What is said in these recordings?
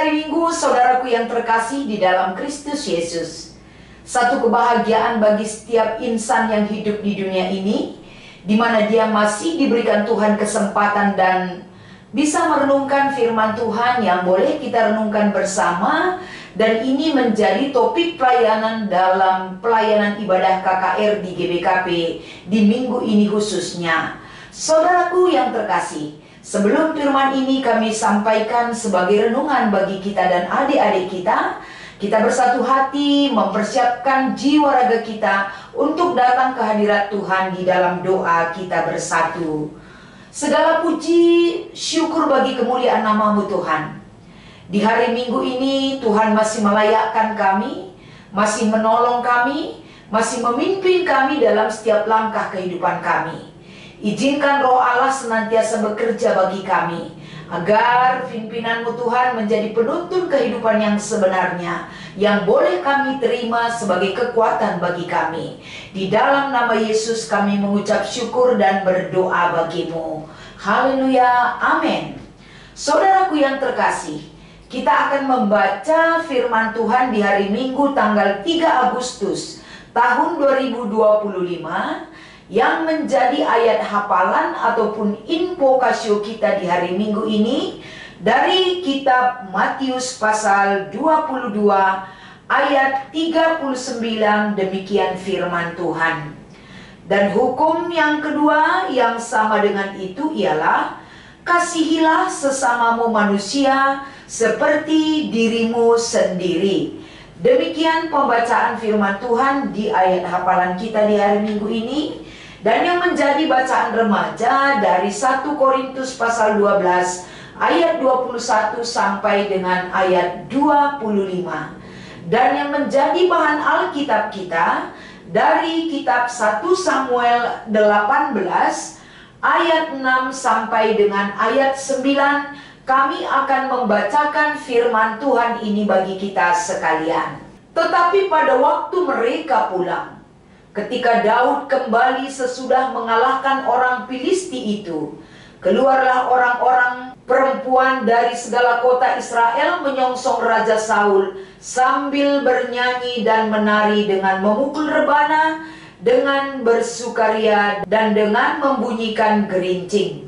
hari Minggu, saudaraku yang terkasih di dalam Kristus Yesus. Satu kebahagiaan bagi setiap insan yang hidup di dunia ini, di mana dia masih diberikan Tuhan kesempatan dan bisa merenungkan firman Tuhan yang boleh kita renungkan bersama. Dan ini menjadi topik pelayanan dalam pelayanan ibadah KKR di GBKP di minggu ini khususnya. Saudaraku yang terkasih, sebelum firman ini kami sampaikan sebagai renungan bagi kita dan adik-adik kita, kita bersatu hati mempersiapkan jiwa raga kita untuk datang ke hadirat Tuhan di dalam doa kita bersatu. Segala puji, syukur bagi kemuliaan nama-Mu Tuhan. Di hari Minggu ini Tuhan masih melayakkan kami, masih menolong kami, masih memimpin kami dalam setiap langkah kehidupan kami. Izinkan Roh Allah senantiasa bekerja bagi kami, agar pimpinan-Mu Tuhan menjadi penuntun kehidupan yang sebenarnya, yang boleh kami terima sebagai kekuatan bagi kami. Di dalam nama Yesus kami mengucap syukur dan berdoa bagi-Mu. Haleluya, amin. Saudaraku yang terkasih, kita akan membaca firman Tuhan di hari Minggu tanggal 3 Agustus tahun 2025 yang menjadi ayat hafalan ataupun info kasio kita di hari Minggu ini dari kitab Matius pasal 22 ayat 39. Demikian firman Tuhan. Dan hukum yang kedua yang sama dengan itu ialah, kasihilah sesamamu manusia seperti dirimu sendiri. Demikian pembacaan firman Tuhan di ayat hafalan kita di hari Minggu ini. Dan yang menjadi bacaan remaja dari 1 Korintus pasal 12 ayat 21 sampai dengan ayat 25. Dan yang menjadi bahan Alkitab kita dari kitab 1 Samuel 18 ayat 6 sampai dengan ayat 9. Kami akan membacakan firman Tuhan ini bagi kita sekalian. Tetapi pada waktu mereka pulang, ketika Daud kembali sesudah mengalahkan orang Filisti itu, keluarlah orang-orang perempuan dari segala kota Israel menyongsong Raja Saul sambil bernyanyi dan menari dengan memukul rebana, dengan bersukaria dan dengan membunyikan gerincing.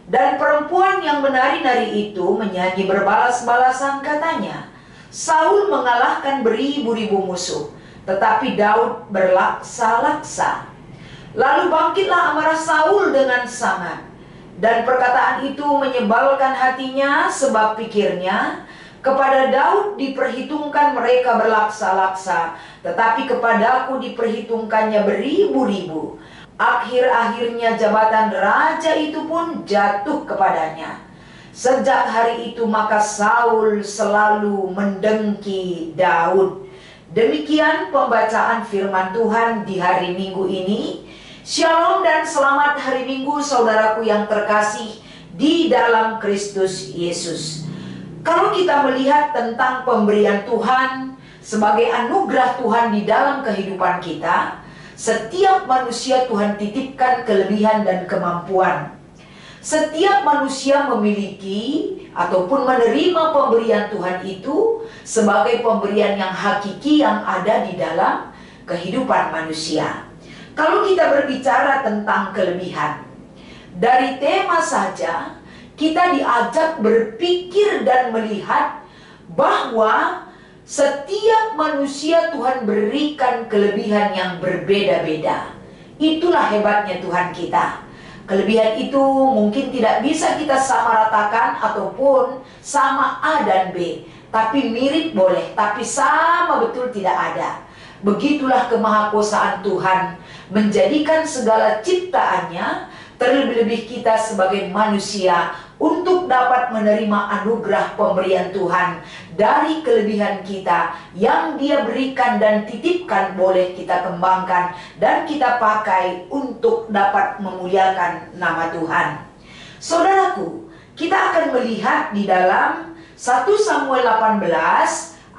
Dan perempuan yang menari-nari itu menyanyi berbalas-balasan, katanya, Saul mengalahkan beribu-ribu musuh, tetapi Daud berlaksa-laksa. Lalu bangkitlah amarah Saul dengan sangat, dan perkataan itu menyebalkan hatinya, sebab pikirnya, kepada Daud diperhitungkan mereka berlaksa-laksa, tetapi kepadaku diperhitungkannya beribu-ribu. Akhir-akhirnya jabatan raja itu pun jatuh kepadanya. Sejak hari itu maka Saul selalu mendengki Daud. Demikian pembacaan firman Tuhan di hari Minggu ini. Shalom dan selamat hari Minggu saudaraku yang terkasih di dalam Kristus Yesus. Kalau kita melihat tentang pemberian Tuhan sebagai anugerah Tuhan di dalam kehidupan kita, setiap manusia Tuhan titipkan kelebihan dan kemampuan. Setiap manusia memiliki ataupun menerima pemberian Tuhan itu sebagai pemberian yang hakiki yang ada di dalam kehidupan manusia. Kalau kita berbicara tentang kelebihan, dari tema saja kita diajak berpikir dan melihat bahwa setiap manusia Tuhan berikan kelebihan yang berbeda-beda. Itulah hebatnya Tuhan kita. Kelebihan itu mungkin tidak bisa kita samaratakan ataupun sama A dan B. Tapi mirip boleh, tapi sama betul tidak ada. Begitulah kemahakuasaan Tuhan menjadikan segala ciptaannya, terlebih-lebih kita sebagai manusia, untuk dapat menerima anugerah pemberian Tuhan dari kelebihan kita yang Dia berikan dan titipkan, boleh kita kembangkan dan kita pakai untuk dapat memuliakan nama Tuhan. Saudaraku, kita akan melihat di dalam 1 Samuel 18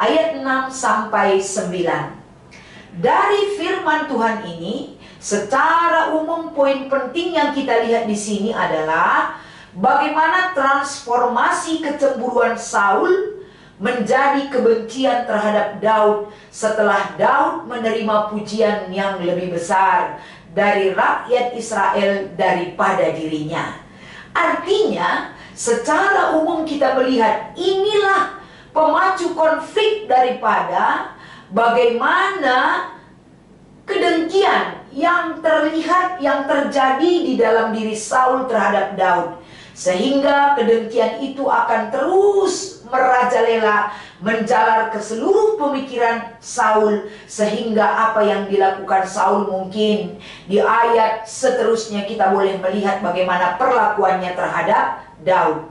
ayat 6 sampai 9. Dari firman Tuhan ini, secara umum poin penting yang kita lihat di sini adalah bagaimana transformasi kecemburuan Saul menjadi kebencian terhadap Daud setelah Daud menerima pujian yang lebih besar dari rakyat Israel daripada dirinya. Artinya, secara umum kita melihat inilah pemacu konflik daripada bagaimana kedengkian yang terlihat, yang terjadi di dalam diri Saul terhadap Daud. Sehingga kedengkian itu akan terus merajalela, menjalar ke seluruh pemikiran Saul. Sehingga apa yang dilakukan Saul mungkin di ayat seterusnya kita boleh melihat bagaimana perlakuannya terhadap Daud.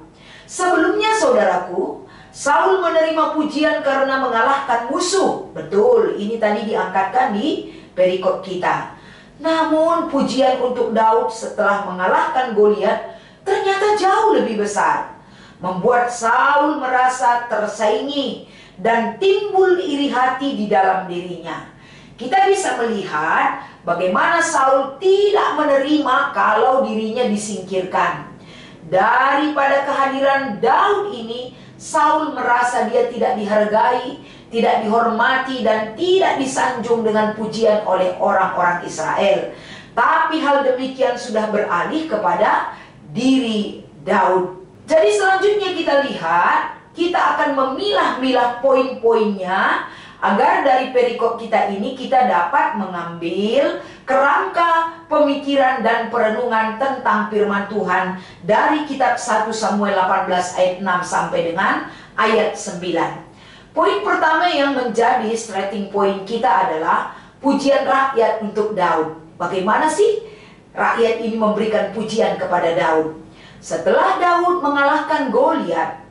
Sebelumnya saudaraku, Saul menerima pujian karena mengalahkan musuh. Betul, ini tadi diangkatkan di perikop kita. Namun pujian untuk Daud setelah mengalahkan Goliat ternyata jauh lebih besar, membuat Saul merasa tersaingi dan timbul iri hati di dalam dirinya. Kita bisa melihat bagaimana Saul tidak menerima kalau dirinya disingkirkan. Daripada kehadiran Daud ini, Saul merasa dia tidak dihargai, tidak dihormati, dan tidak disanjung dengan pujian oleh orang-orang Israel. Tapi hal demikian sudah beralih kepada diri Daud. Jadi selanjutnya kita lihat, kita akan memilah-milah poin-poinnya agar dari perikop kita ini kita dapat mengambil kerangka pemikiran dan perenungan tentang firman Tuhan dari kitab 1 Samuel 18 ayat 6 sampai dengan ayat 9. Poin pertama yang menjadi starting point kita adalah pujian rakyat untuk Daud. Bagaimana sih rakyat ini memberikan pujian kepada Daud? Setelah Daud mengalahkan Goliat,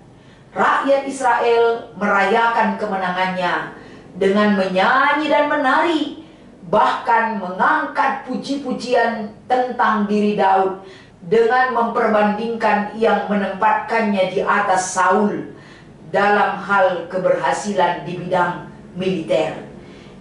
rakyat Israel merayakan kemenangannya dengan menyanyi dan menari, bahkan mengangkat puji-pujian tentang diri Daud dengan memperbandingkan yang menempatkannya di atas Saul dalam hal keberhasilan di bidang militer.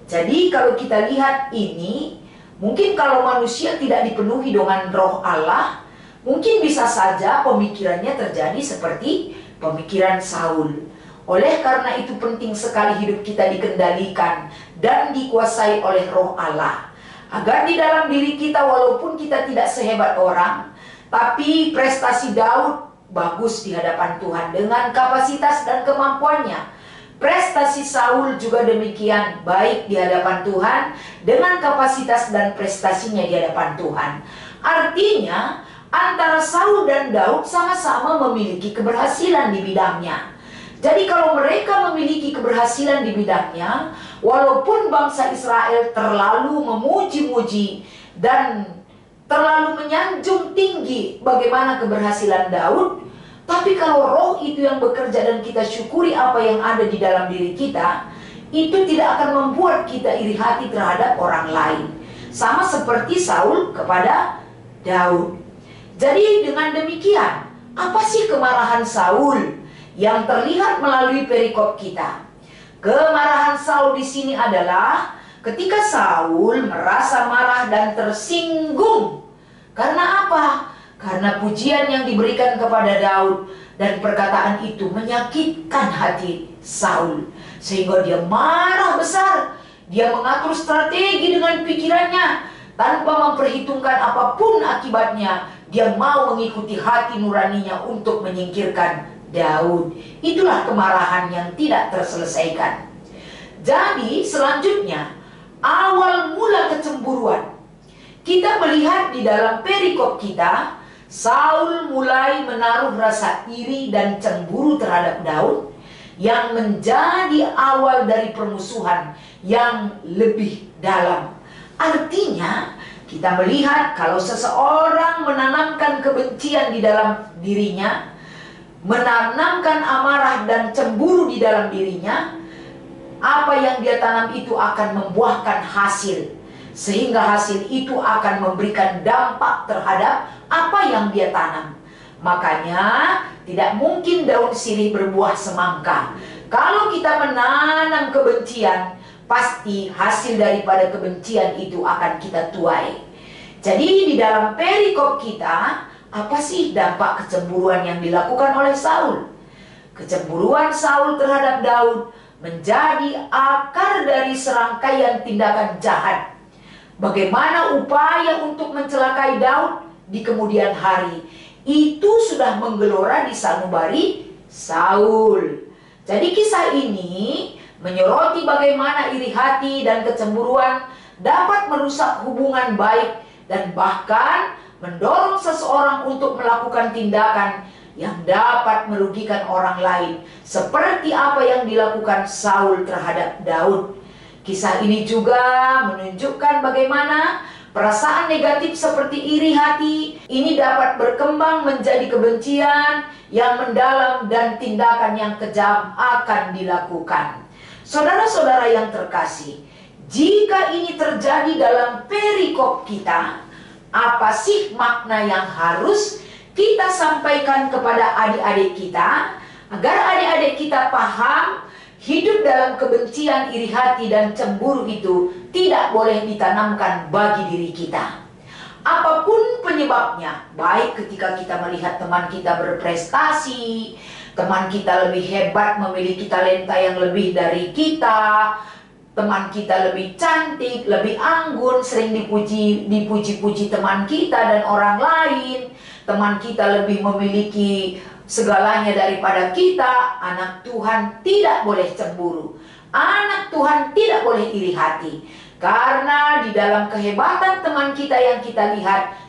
Jadi kalau kita lihat ini, mungkin kalau manusia tidak dipenuhi dengan roh Allah, mungkin bisa saja pemikirannya terjadi seperti pemikiran Saul. Oleh karena itu penting sekali hidup kita dikendalikan dan dikuasai oleh roh Allah, agar di dalam diri kita walaupun kita tidak sehebat orang, tapi prestasi Daud bagus di hadapan Tuhan dengan kapasitas dan kemampuannya. Prestasi Saul juga demikian baik di hadapan Tuhan dengan kapasitas dan prestasinya di hadapan Tuhan. Artinya antara Saul dan Daud sama-sama memiliki keberhasilan di bidangnya. Jadi kalau mereka memiliki keberhasilan di bidangnya, walaupun bangsa Israel terlalu memuji-muji dan terlalu menyanjung tinggi bagaimana keberhasilan Daud, tapi kalau roh itu yang bekerja dan kita syukuri apa yang ada di dalam diri kita, itu tidak akan membuat kita iri hati terhadap orang lain. Sama seperti Saul kepada Daud. Jadi dengan demikian, apa sih kemarahan Saul yang terlihat melalui perikop kita? Kemarahan Saul di sini adalah ketika Saul merasa marah dan tersinggung. Karena apa? Karena pujian yang diberikan kepada Daud dan perkataan itu menyakitkan hati Saul. Sehingga dia marah besar. Dia mengatur strategi dengan pikirannya tanpa memperhitungkan apapun akibatnya. Dia mau mengikuti hati nuraninya untuk menyingkirkan Daud. Itulah kemarahan yang tidak terselesaikan. Jadi selanjutnya, awal mula kecemburuan. Kita melihat di dalam perikop kita, Saul mulai menaruh rasa iri dan cemburu terhadap Daud yang menjadi awal dari permusuhan yang lebih dalam. Artinya, kita melihat kalau seseorang menanamkan kebencian di dalam dirinya, menanamkan amarah dan cemburu di dalam dirinya, apa yang dia tanam itu akan membuahkan hasil. Sehingga hasil itu akan memberikan dampak terhadap apa yang dia tanam. Makanya tidak mungkin daun sirih berbuah semangka. Kalau kita menanam kebencian, pasti hasil daripada kebencian itu akan kita tuai. Jadi di dalam perikop kita, apa sih dampak kecemburuan yang dilakukan oleh Saul? Kecemburuan Saul terhadap Daud menjadi akar dari serangkaian tindakan jahat. Bagaimana upaya untuk mencelakai Daud di kemudian hari itu sudah menggelora di sanubari Saul. Jadi kisah ini menyoroti bagaimana iri hati dan kecemburuan dapat merusak hubungan baik dan bahkan mendorong seseorang untuk melakukan tindakan yang dapat merugikan orang lain, seperti apa yang dilakukan Saul terhadap Daud. Kisah ini juga menunjukkan bagaimana perasaan negatif seperti iri hati ini dapat berkembang menjadi kebencian yang mendalam dan tindakan yang kejam akan dilakukan. Saudara-saudara yang terkasih, jika ini terjadi dalam perikop kita, apa sih makna yang harus kita sampaikan kepada adik-adik kita agar adik-adik kita paham hidup dalam kebencian, iri hati, dan cemburu itu tidak boleh ditanamkan bagi diri kita. Apapun penyebabnya, baik ketika kita melihat teman kita berprestasi, teman kita lebih hebat, memiliki talenta yang lebih dari kita, teman kita lebih cantik, lebih anggun, sering dipuji-puji teman kita dan orang lain, teman kita lebih memiliki segalanya daripada kita. Anak Tuhan tidak boleh cemburu. Anak Tuhan tidak boleh iri hati. Karena di dalam kehebatan teman kita yang kita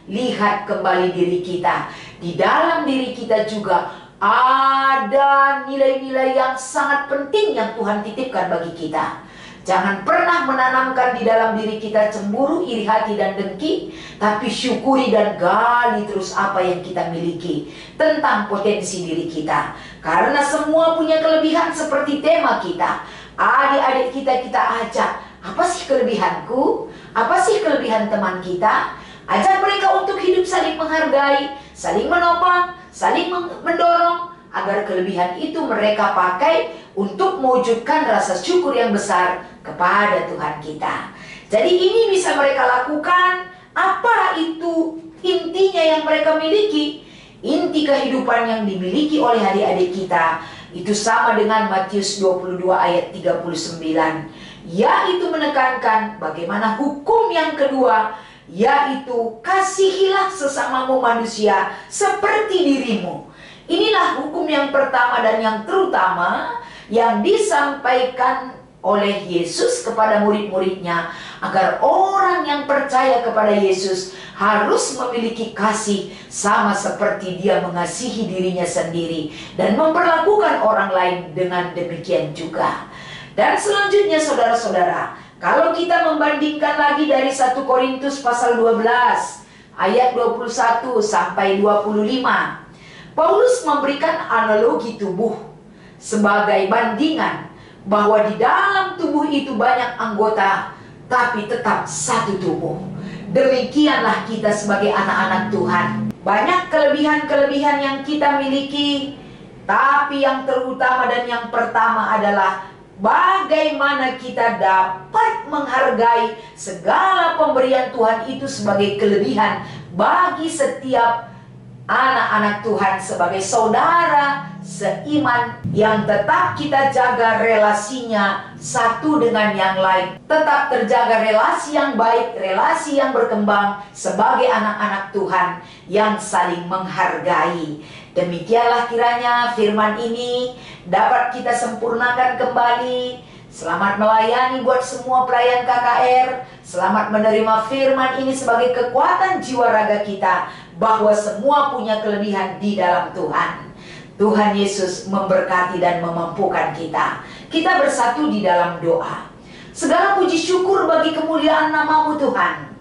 lihat kembali diri kita. Di dalam diri kita juga ada nilai-nilai yang sangat penting yang Tuhan titipkan bagi kita. Jangan pernah menanamkan di dalam diri kita cemburu, iri hati, dan dengki, tapi syukuri dan gali terus apa yang kita miliki tentang potensi diri kita. Karena semua punya kelebihan seperti tema kita. Adik-adik kita ajak, apa sih kelebihanku? Apa sih kelebihan teman kita? Ajak mereka untuk hidup saling menghargai, saling menopang, saling mendorong, agar kelebihan itu mereka pakai untuk mewujudkan rasa syukur yang besar kepada Tuhan kita. Jadi ini bisa mereka lakukan. Apa itu intinya yang mereka miliki? Inti kehidupan yang dimiliki oleh adik-adik kita itu sama dengan Matius 22 ayat 39, yaitu menekankan bagaimana hukum yang kedua, yaitu kasihilah sesamamu manusia seperti dirimu. Inilah hukum yang pertama dan yang terutama yang disampaikan oleh Yesus kepada murid-muridnya, agar orang yang percaya kepada Yesus harus memiliki kasih sama seperti dia mengasihi dirinya sendiri dan memperlakukan orang lain dengan demikian juga. Dan selanjutnya saudara-saudara, kalau kita membandingkan lagi dari 1 Korintus pasal 12 ayat 21 sampai 25, Paulus memberikan analogi tubuh sebagai bandingan bahwa di dalam tubuh itu banyak anggota, tapi tetap satu tubuh. Demikianlah kita sebagai anak-anak Tuhan. Banyak kelebihan-kelebihan yang kita miliki, tapi yang terutama dan yang pertama adalah bagaimana kita dapat menghargai segala pemberian Tuhan itu sebagai kelebihan bagi setiap anak-anak Tuhan sebagai saudara seiman yang tetap kita jaga relasinya satu dengan yang lain. Tetap terjaga relasi yang baik, relasi yang berkembang sebagai anak-anak Tuhan yang saling menghargai. Demikianlah kiranya firman ini dapat kita sempurnakan kembali. Selamat melayani buat semua pelayan KKR. Selamat menerima firman ini sebagai kekuatan jiwa raga kita, bahwa semua punya kelebihan di dalam Tuhan. Tuhan Yesus memberkati dan memampukan kita. Kita bersatu di dalam doa. Segala puji syukur bagi kemuliaan nama-Mu Tuhan.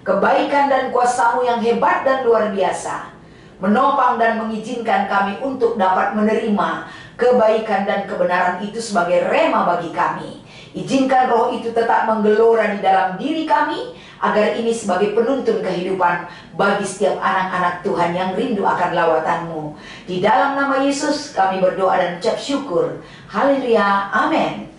Kebaikan dan kuasa-Mu yang hebat dan luar biasa menopang dan mengizinkan kami untuk dapat menerima kebaikan dan kebenaran itu sebagai rema bagi kami. Izinkan roh itu tetap menggelora di dalam diri kami, agar ini sebagai penuntun kehidupan bagi setiap anak-anak Tuhan yang rindu akan lawatan-Mu. Di dalam nama Yesus kami berdoa dan ucap syukur. Haleluya, amin.